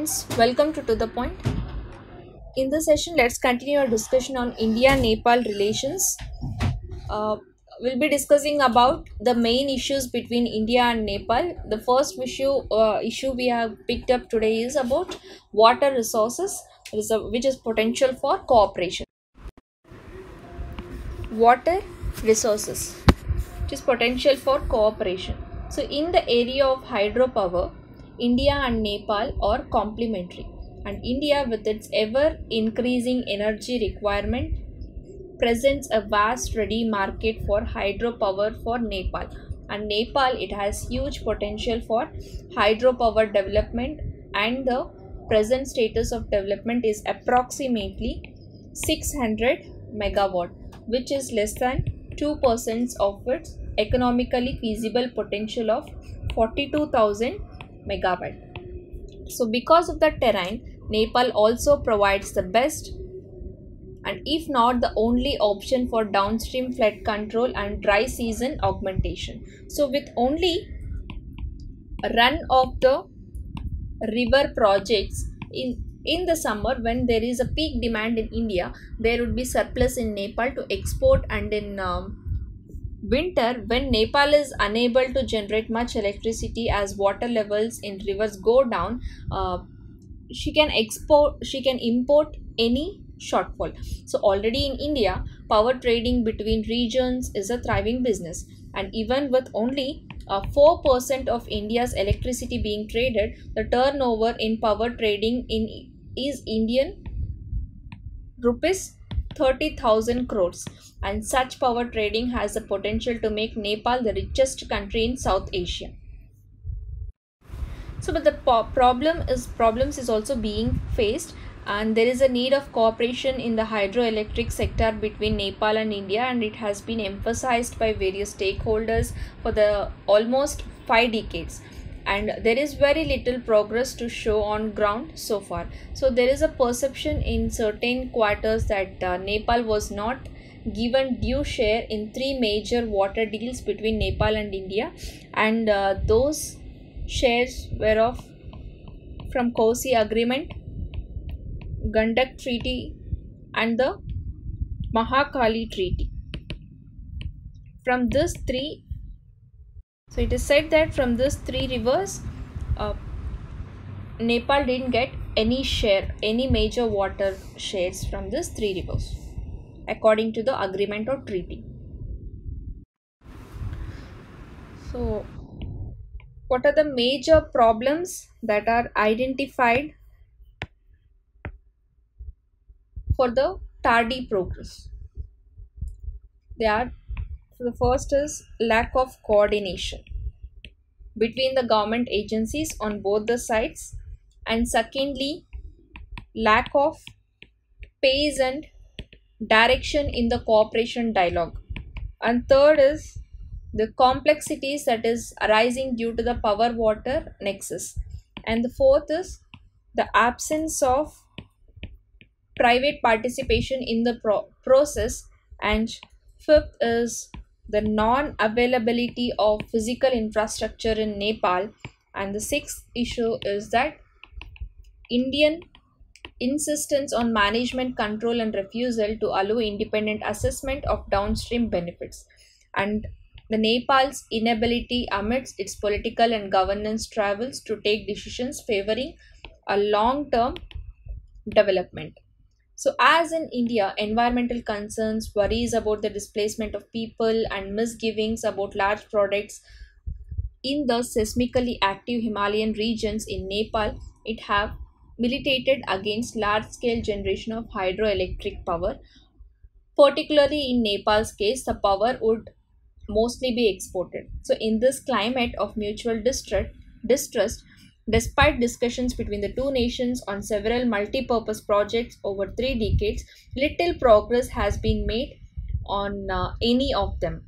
students, welcome to the point. In this session, let's continue our discussion on India-Nepal relations. We'll be discussing about the main issues between India and Nepal. The first issue we have picked up today is about water resources, which is potential for cooperation. Water resources, which is potential for cooperation. So in the area of hydropower, India and Nepal are complementary, and India, with its ever increasing energy requirement, presents a vast ready market for hydropower for Nepal. And Nepal, it has huge potential for hydropower development, and the present status of development is approximately 600 megawatt, which is less than 2% of its economically feasible potential of 42,000 megawatt. So because of the terrain, Nepal also provides the best, and if not the only option, for downstream flood control and dry season augmentation. So with only a run of the river projects in the summer, when there is a peak demand in India, there would be surplus in Nepal to export, and in winter, when Nepal is unable to generate much electricity as water levels in rivers go down, she can import any shortfall. So already in India, power trading between regions is a thriving business, and even with only 4% of India's electricity being traded, the turnover in power trading is Indian rupees 30,000 crores, and such power trading has the potential to make Nepal the richest country in South Asia. So but the problems is also being faced, and there is a need of cooperation in the hydroelectric sector between Nepal and India, and it has been emphasized by various stakeholders for the almost 5 decades, and there is very little progress to show on ground so far. So there is a perception in certain quarters that Nepal was not given due share in 3 major water deals between Nepal and India, and those shares were of from Kosi Agreement, Gandak Treaty, and the Mahakali Treaty. From these 3, so it is said that from these 3 rivers, Nepal didn't get any major water shares from these 3 rivers, according to the agreement or treaty. So what are the major problems that are identified for the tardy progress? The first is lack of coordination between the government agencies on both the sides, and secondly, lack of pace and direction in the cooperation dialogue, and third is the complexities that is arising due to the power water nexus, and the fourth is the absence of private participation in the process, and fifth is the non-availability of physical infrastructure in Nepal, and the sixth issue is that Indian insistence on management control and refusal to allow independent assessment of downstream benefits, and the Nepal's inability amidst its political and governance travels to take decisions favoring a long-term development. So as in India, environmental concerns, worries about the displacement of people, and misgivings about large projects in the seismically active Himalayan regions in Nepal, it have militated against large-scale generation of hydroelectric power. Particularly in Nepal's case, the power would mostly be exported. So in this climate of mutual distrust, despite discussions between the two nations on several multi-purpose projects over 3 decades, little progress has been made on any of them.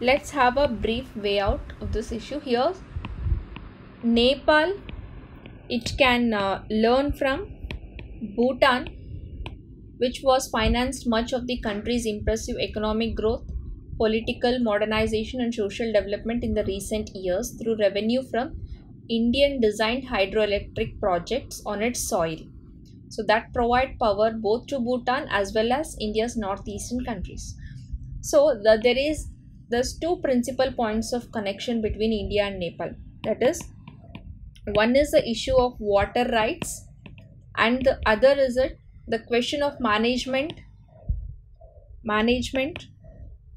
Let's have a brief way out of this issue. Here, Nepal, it can learn from Bhutan, which was financed much of the country's impressive economic growth, political modernization, and social development in the recent years through revenue from Indian designed hydroelectric projects on its soil. So that provide power both to Bhutan as well as India's northeastern countries. So there's two principal points of connection between India and Nepal. That is, one is the issue of water rights, and the other is the question of management,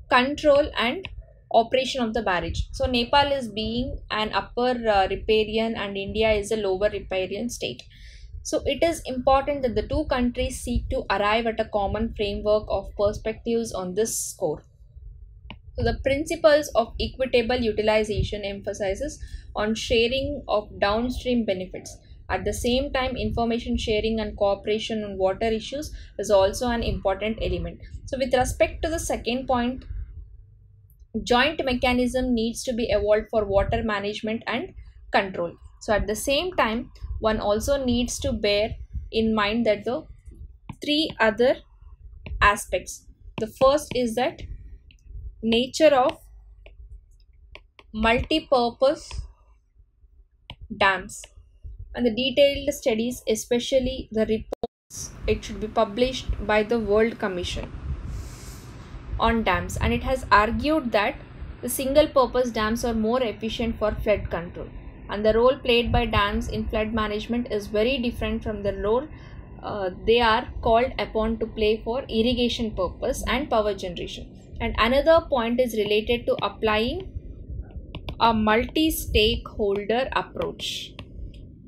control, and operation of the barrage. So Nepal is being an upper riparian and India is a lower riparian state. So it is important that the two countries seek to arrive at a common framework of perspectives on this score. So the principles of equitable utilization emphasizes on sharing of downstream benefits. At the same time, information sharing and cooperation on water issues is also an important element. So with respect to the second point, joint mechanism needs to be evolved for water management and control. So at the same time, one also needs to bear in mind that the three other aspects. The first is that nature of multi-purpose dams, and the detailed studies, especially the reports, it should be published by the World Commission on Dams, and it has argued that the single purpose dams are more efficient for flood control, and the role played by dams in flood management is very different from the role they are called upon to play for irrigation purpose and power generation. And another point is related to applying a multi-stakeholder approach,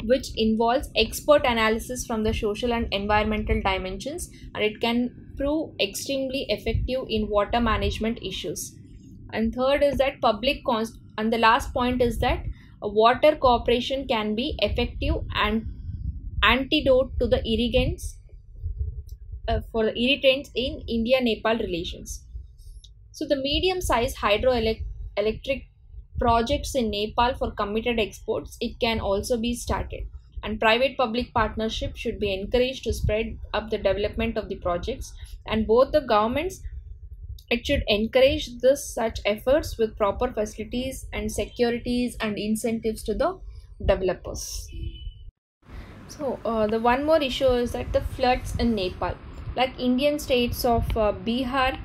which involves expert analysis from the social and environmental dimensions, and it can prove extremely effective in water management issues. And third is that and the last point is that a water cooperation can be effective and antidote to the irritants in India-Nepal relations. So the medium-sized hydroelectric projects in Nepal for committed exports, it can also be started, and private-public partnership should be encouraged to spread up the development of the projects, and both the governments, it should encourage such efforts with proper facilities and securities and incentives to the developers. So the one more issue is that the floods in Nepal, like Indian states of Bihar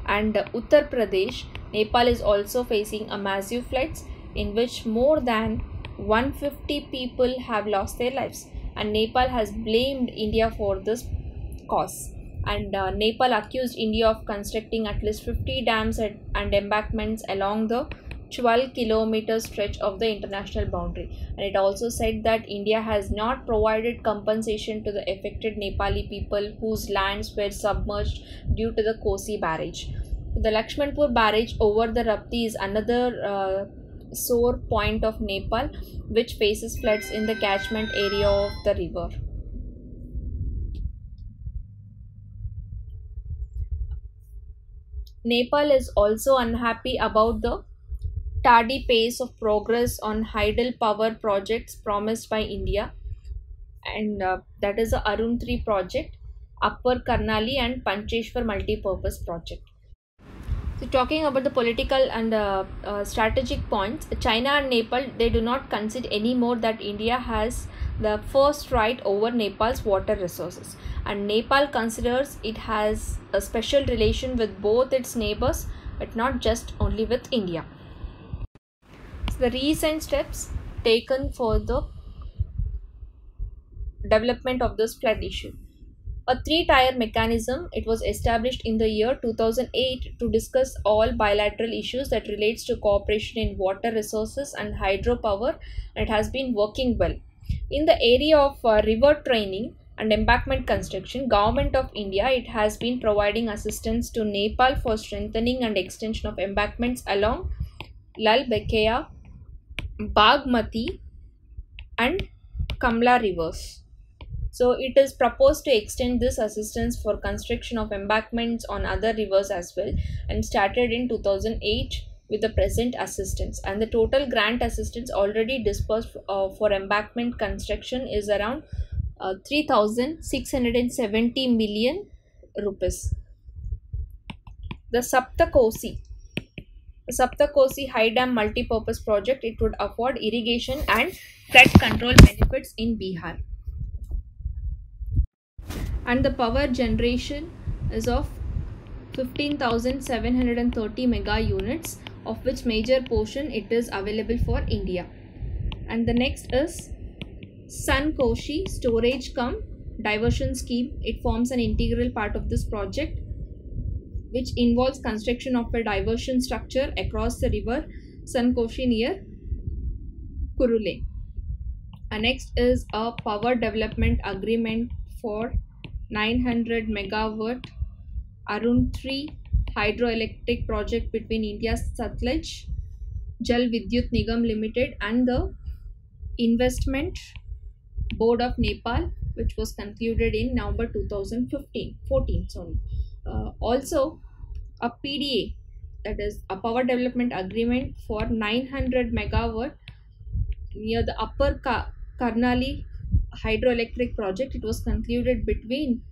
and Uttar Pradesh, Nepal is also facing a massive floods in which more than 150 people have lost their lives, and Nepal has blamed India for this cause. And Nepal accused India of constructing at least 50 dams and embankments along the 12-kilometer stretch of the international boundary, and it also said that India has not provided compensation to the affected Nepali people whose lands were submerged due to the Kosi barrage. The Lakshmanpur barrage over the Rapti is another sore point of Nepal, which faces floods in the catchment area of the river. Nepal is also unhappy about the tardy pace of progress on hydropower projects promised by India, and that is the Arun 3 project, Upper Karnali and Pancheshwar multi-purpose project. So talking about the political and strategic points, China and Nepal, they do not consider anymore that India has the first right over Nepal's water resources, and Nepal considers it has a special relation with both its neighbors, but not just only with India. So the recent steps taken for the development of this flood issue. A three-tier mechanism, it was established in the year 2008 to discuss all bilateral issues that relates to cooperation in water resources and hydropower, and it has been working well. In the area of river training and embankment construction, Government of India, it has been providing assistance to Nepal for strengthening and extension of embankments along Lal Bekeya, Bagmati and Kamla rivers. So it is proposed to extend this assistance for construction of embankments on other rivers as well, and started in 2008 with the present assistance, and the total grant assistance already disbursed for embankment construction is around 3,670 million rupees. The Saptakosi, Saptakosi High Dam Multi-Purpose Project, it would afford irrigation and flood control benefits in Bihar. And the power generation is of 15,730 mega units, of which major portion it is available for India. And the next is Sankoshi Storage Cum Diversion Scheme. It forms an integral part of this project, which involves construction of a diversion structure across the river Sankoshi near Kurule. And next is a power development agreement for 900 megawatt Arun 3 hydroelectric project between India's Satluj Jal Vidyut Nigam Limited and the Investment Board of Nepal, which was concluded in November 2014. Also, a PDA, that is a power development agreement for 900 megawatt near the Upper Karnali hydroelectric project. It was concluded between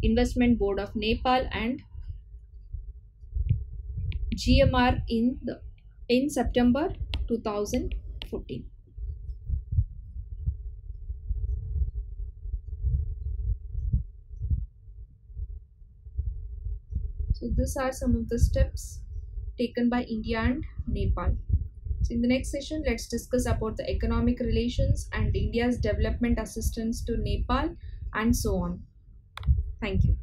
Investment Board of Nepal and GMR in September 2014. So these are some of the steps taken by India and Nepal. So in the next session, let's discuss about the economic relations and India's development assistance to Nepal and so on. Thank you.